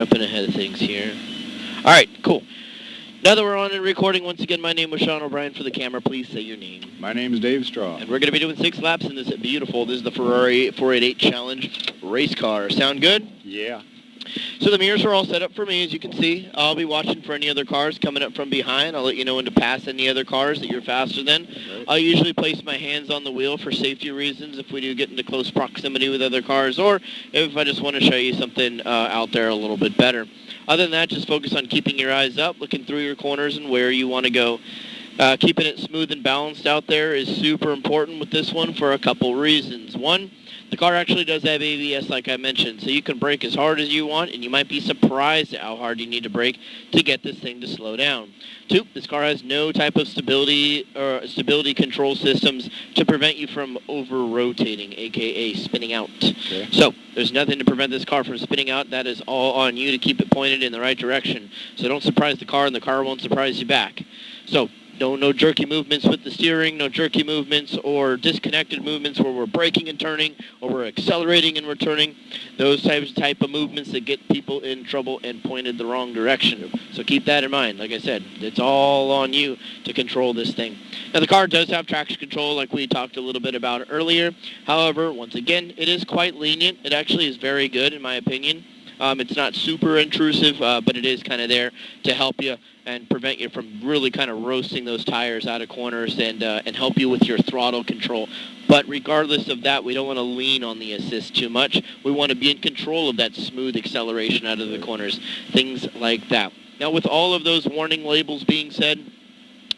Jumping ahead of things here. All right, cool. Now that we're on and recording, once again, my name was Sean O'Brien for the camera. Please say your name. My name is Dave Straw. And we're going to be doing 6 laps in this beautiful, this is the Ferrari 488 Challenge race car. Sound good? Yeah. So the mirrors are all set up for me, as you can see. I'll be watching for any other cars coming up from behind. I'll let you know when to pass any other cars that you're faster than. Right. I'll usually place my hands on the wheel for safety reasons if we do get into close proximity with other cars, or if I just want to show you something out there a little bit better. Other than that, just focus on keeping your eyes up, looking through your corners and where you want to go. Keeping it smooth and balanced out there is super important with this one for a couple reasons. One, the car actually does have ABS, like I mentioned, so you can brake as hard as you want, and you might be surprised at how hard you need to brake to get this thing to slow down. Two, this car has no type of stability control systems to prevent you from over-rotating, aka spinning out. Okay. So there's nothing to prevent this car from spinning out. That is all on you to keep it pointed in the right direction. So don't surprise the car, and the car won't surprise you back. So no jerky movements with the steering, no jerky movements or disconnected movements where we're braking and turning or we're accelerating and returning. Those type of movements that get people in trouble and pointed the wrong direction. So keep that in mind. Like I said, it's all on you to control this thing. Now the car does have traction control like we talked a little bit about earlier. However, once again, it is quite lenient. It actually is very good in my opinion. It's not super intrusive, but it is kind of there to help you and prevent you from really kind of roasting those tires out of corners and help you with your throttle control. But regardless of that, we don't want to lean on the assist too much. We want to be in control of that smooth acceleration out of the corners, things like that. Now, with all of those warning labels being said,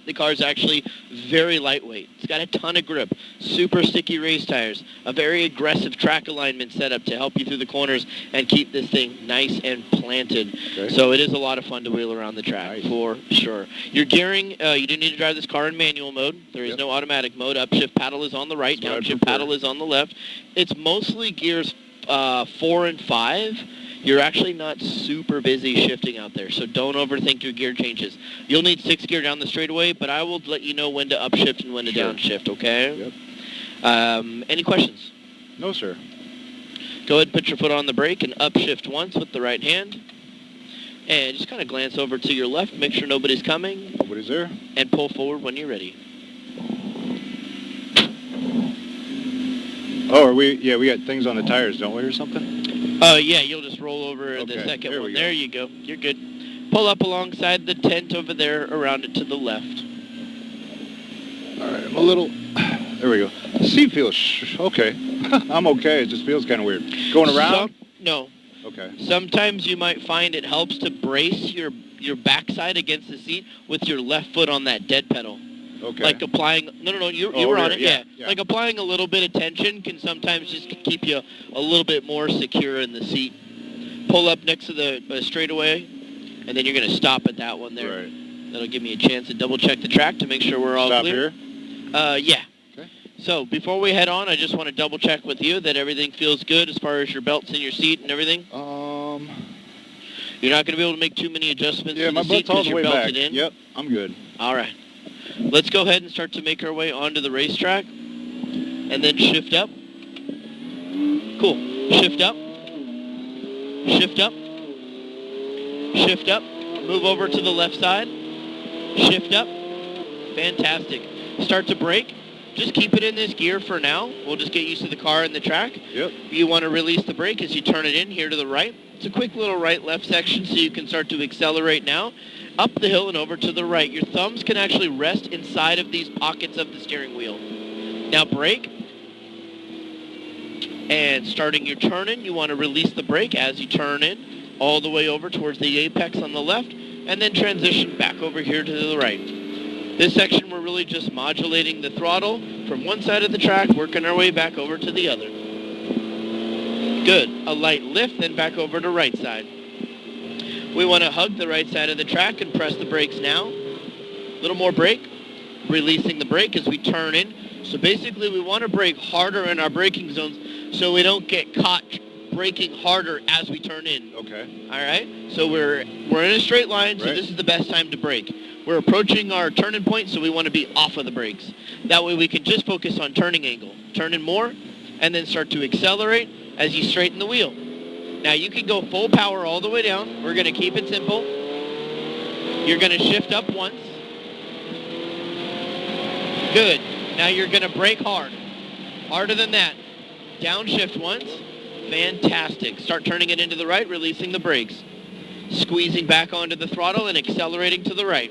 the car is actually very lightweight. It's got a ton of grip, super sticky race tires, a very aggressive track alignment setup to help you through the corners and keep this thing nice and planted. Okay. So it is a lot of fun to wheel around the track, for sure. Your gearing, you do need to drive this car in manual mode. There is no automatic mode. Upshift paddle is on the right, downshift paddle is on the left. It's mostly gears 4 and 5. You're actually not super busy shifting out there, so don't overthink your gear changes. You'll need 6 gear down the straightaway, but I will let you know when to upshift and when to downshift, okay? Yep. Any questions? No, sir. Go ahead and put your foot on the brake and upshift once with the right hand. And just kind of glance over to your left, make sure nobody's coming. Nobody's there. And pull forward when you're ready. Oh, we got things on the tires, don't we, or something? Yeah, you'll just roll over the second one. There you go. You're good. Pull up alongside the tent over there, around it to the left. All right, I'm a little... There we go. The seat feels... Okay. I'm okay. It just feels kind of weird. Going around? No. Okay. Sometimes you might find it helps to brace your backside against the seat with your left foot on that dead pedal. Okay. Like applying... No, you were on it, yeah. Like applying a little bit of tension can sometimes just keep you a little bit more secure in the seat. Pull up next to the straightaway, and then you're going to stop at that one there. Right. That'll give me a chance to double-check the track to make sure we're all clear. Stop here? Yeah. Okay. So before we head on, I just want to double-check with you that everything feels good as far as your belts in your seat and everything. You're not going to be able to make too many adjustments to the seat because you're belted in? Yep, I'm good. All right. Let's go ahead and start to make our way onto the racetrack. And then shift up. Cool. Shift up. Shift up. Shift up. Move over to the left side. Shift up. Fantastic. Start to brake. Just keep it in this gear for now. We'll just get used to the car and the track. Yep. You want to release the brake as you turn it in here to the right. It's a quick little right-left section so you can start to accelerate now. Up the hill and over to the right. Your thumbs can actually rest inside of these pockets of the steering wheel. Now brake. And starting your turn in, you want to release the brake as you turn in all the way over towards the apex on the left, and then transition back over here to the right. This section, we're really just modulating the throttle from one side of the track, working our way back over to the other. Good. A light lift, then back over to right side. We want to hug the right side of the track and press the brakes now. A little more brake. Releasing the brake as we turn in. So basically, we want to brake harder in our braking zones so we don't get caught braking harder as we turn in. Okay. All right? So we're in a straight line, so this is the best time to brake. We're approaching our turning point, so we want to be off of the brakes. That way we can just focus on turning angle. Turn in more, and then start to accelerate as you straighten the wheel. Now you can go full power all the way down. We're going to keep it simple. You're going to shift up once. Good. Now you're going to brake hard. Harder than that. Downshift once. Fantastic. Start turning it into the right, releasing the brakes. Squeezing back onto the throttle and accelerating to the right.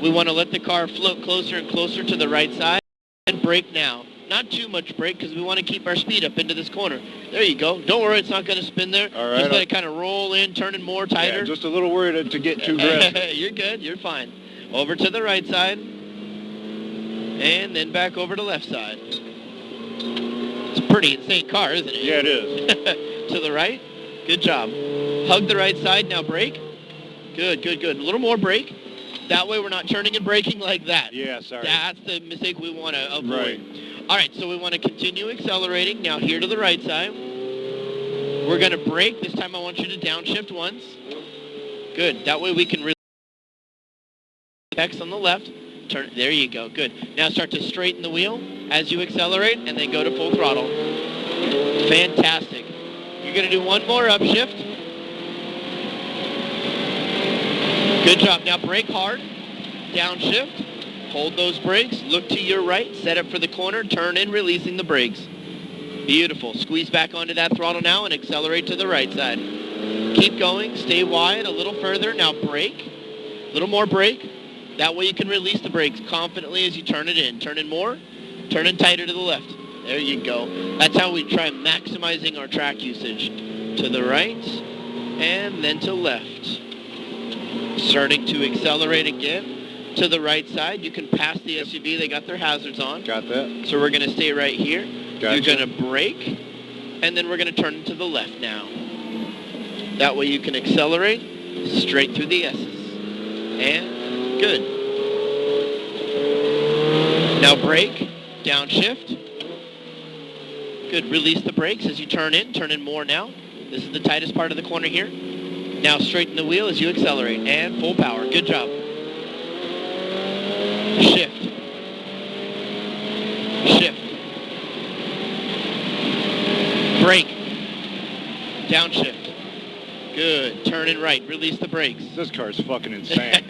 We want to let the car float closer and closer to the right side. And brake now. Not too much brake because we want to keep our speed up into this corner. There you go. Don't worry, it's not going to spin there. All right. Just let it kind of roll in, turning more tighter. Yeah, just a little worried to get too aggressive. You're good. You're fine. Over to the right side. And then back over to left side. It's a pretty insane car, isn't it? Yeah, it is. To the right. Good job. Hug the right side. Now brake. Good, good, good. A little more brake. That way we're not turning and braking like that. Yeah, sorry. That's the mistake we want to avoid. Right. All right, so we want to continue accelerating. Now here to the right side. We're going to brake. This time I want you to downshift once. Good. That way we can release X on the left. Turn. There you go. Good. Now start to straighten the wheel as you accelerate and then go to full throttle. Fantastic. You're going to do one more upshift. Good job. Now brake hard. Downshift. Hold those brakes. Look to your right. Set up for the corner. Turn in, releasing the brakes. Beautiful. Squeeze back onto that throttle now and accelerate to the right side. Keep going. Stay wide a little further. Now brake. A little more brake. That way you can release the brakes confidently as you turn it in. Turn in more. Turn in tighter to the left. There you go. That's how we try maximizing our track usage. To the right and then to left. Starting to accelerate again. To the right side, you can pass the SUV. They got their hazards on. Got that. So we're going to stay right here. Gotcha. You're going to brake, and then we're going to turn to the left now. That way you can accelerate straight through the S's. And good. Now brake, downshift. Good. Release the brakes as you turn in more now. This is the tightest part of the corner here. Now straighten the wheel as you accelerate, and full power. Good job. Shift. Shift. Brake. Downshift. Good. Turn in right. Release the brakes. This car's fucking insane.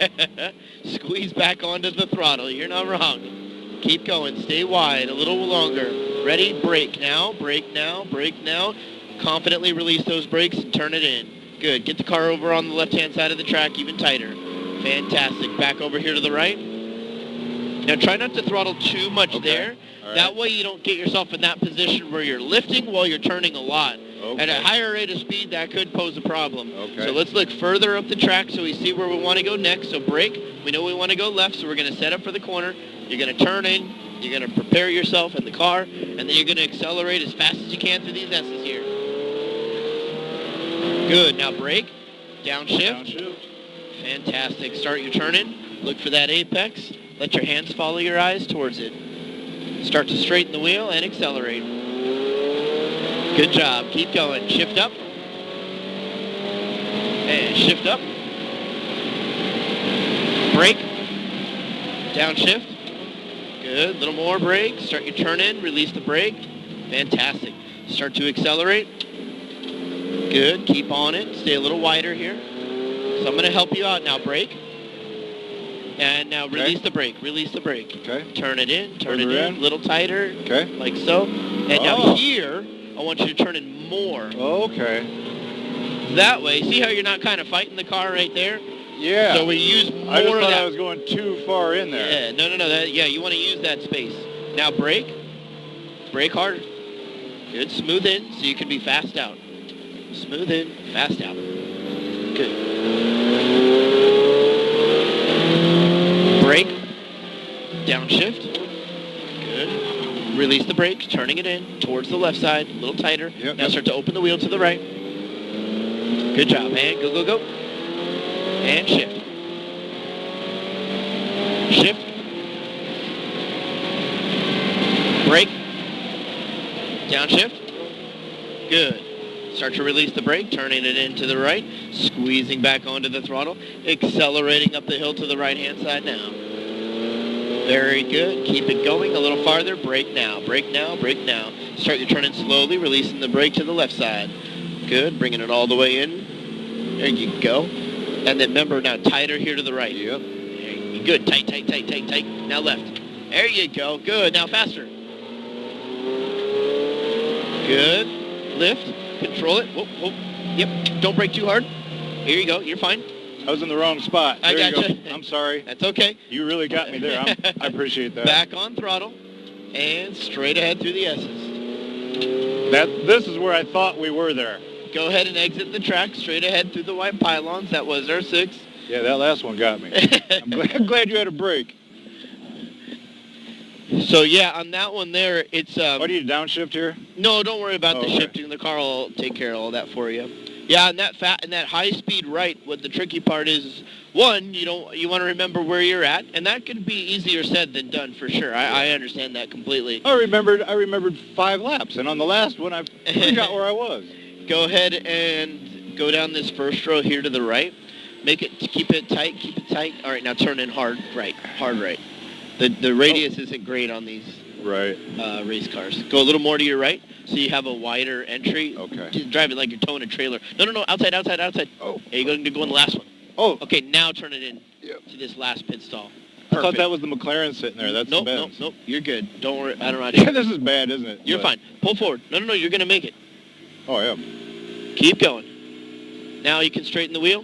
Squeeze back onto the throttle. You're not wrong. Keep going. Stay wide. A little longer. Ready? Brake now. Brake now. Brake now. Confidently release those brakes and turn it in. Good. Get the car over on the left-hand side of the track even tighter. Fantastic. Back over here to the right. Now try not to throttle too much there. Right. That way you don't get yourself in that position where you're lifting while you're turning a lot. Okay. At a higher rate of speed, that could pose a problem. Okay. So let's look further up the track so we see where we want to go next. So brake. We know we want to go left, so we're going to set up for the corner. You're going to turn in. You're going to prepare yourself in the car, and then you're going to accelerate as fast as you can through these S's here. Good. Now brake. Downshift. Downshift. Fantastic. Start your turn in. Look for that apex. Let your hands follow your eyes towards it. Start to straighten the wheel and accelerate. Good job. Keep going. Shift up. And shift up. Brake. Downshift. Good. A little more brake. Start your turn in. Release the brake. Fantastic. Start to accelerate. Good. Keep on it. Stay a little wider here. So I'm going to help you out now. Brake. And now release the brake. Release the brake. Okay. Turn it in. Turn it in. A little tighter. Okay. Like so. And now here, I want you to turn in more. Okay. That way. See how you're not kind of fighting the car right there? Yeah. So we use more I just of thought that. I was going too far in there. Yeah. No. Yeah, you want to use that space. Now brake. Brake hard. Good. Smooth in so you can be fast out. Smooth in. Fast out. Good. Brake, downshift, good. Release the brake, turning it in towards the left side, a little tighter. Yep, Now start to open the wheel to the right. Good job, and go. And shift. Shift. Brake, downshift, good. Start to release the brake, turning it in to the right, squeezing back onto the throttle, accelerating up the hill to the right-hand side now. Very good. Keep it going a little farther. Brake now, brake now, brake now. Start your turn in slowly, releasing the brake to the left side. Good. Bringing it all the way in. There you go. And then remember, now tighter here to the right. Yep. Good. Tight, tight, tight, tight, tight. Now left. There you go. Good. Now faster. Good. Lift. Control it. Whoop, whoop. Yep. Don't brake too hard. Here you go. You're fine. I was in the wrong spot. There I gotcha. you go. I'm sorry. That's okay. You really got me there. I appreciate that. Back on throttle. And straight ahead through the S's. This is where I thought we were there. Go ahead and exit the track straight ahead through the white pylons. That was our 6. Yeah, that last one got me. I'm glad you had a break. So yeah, on that one there, it's... do you downshift here? No, don't worry about the okay. shifting. The car will take care of all that for you. Yeah, and that high-speed right, what the tricky part is, one, you want to remember where you're at, and that could be easier said than done for sure. I understand that completely. I remembered 5 laps, and on the last one, I forgot where I was. Go ahead and go down this first row here to the right. Keep it tight. All right, now turn in hard right. The radius isn't great on these race cars. Go a little more to your right, so you have a wider entry. Okay. Just drive it like you're towing a trailer. No, outside. Oh. Yeah, you're going to go in the last one. Oh. Okay, now turn it in to this last pit stall. Perfect. I thought that was the McLaren sitting there. That's nope, the Benz. Nope, you're good. Don't worry. I don't know. Yeah, this is bad, isn't it? You're fine. Pull forward. No, you're going to make it. Oh, I am. Keep going. Now you can straighten the wheel.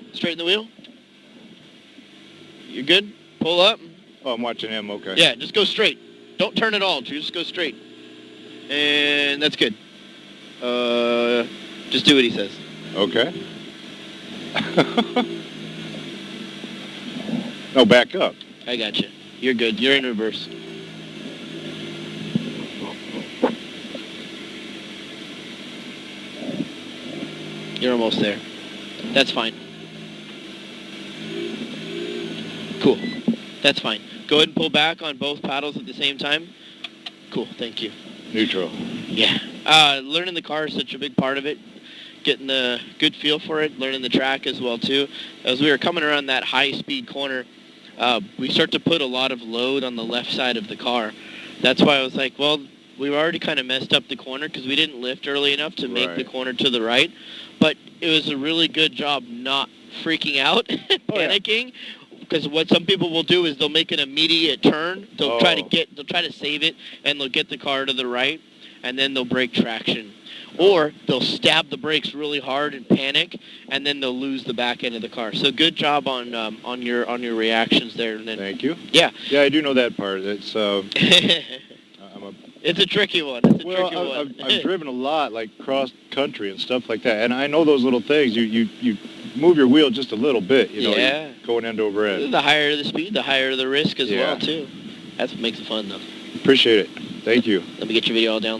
You're good. Pull up. Oh, I'm watching him. Okay. Yeah, just go straight. Don't turn at all. Just go straight. And that's good. Just do what he says. Okay. No, back up. I got you. You're good. You're in reverse. You're almost there. That's fine. Cool. That's fine. Go ahead and pull back on both paddles at the same time. Cool. Thank you. Neutral. Yeah. Learning the car is such a big part of it. Getting the good feel for it. Learning the track as well, too. As we were coming around that high-speed corner, we start to put a lot of load on the left side of the car. That's why I was like, well, we already kind of messed up the corner because we didn't lift early enough to make the corner to the right. But it was a really good job not freaking out, panicking. Because what some people will do is they'll make an immediate turn. They'll try to save it, and they'll get the car to the right, and then they'll break traction. Or they'll stab the brakes really hard and panic, and then they'll lose the back end of the car. So good job on your reactions there. And then, thank you. Yeah. Yeah, I do know that part. It's it's a tricky one. I've driven a lot, like cross country and stuff like that, and I know those little things. You move your wheel just a little bit, yeah. Going end over end. The higher the speed, the higher the risk as well too. That's what makes it fun though. Appreciate it. Thank you. Let me get your video all down.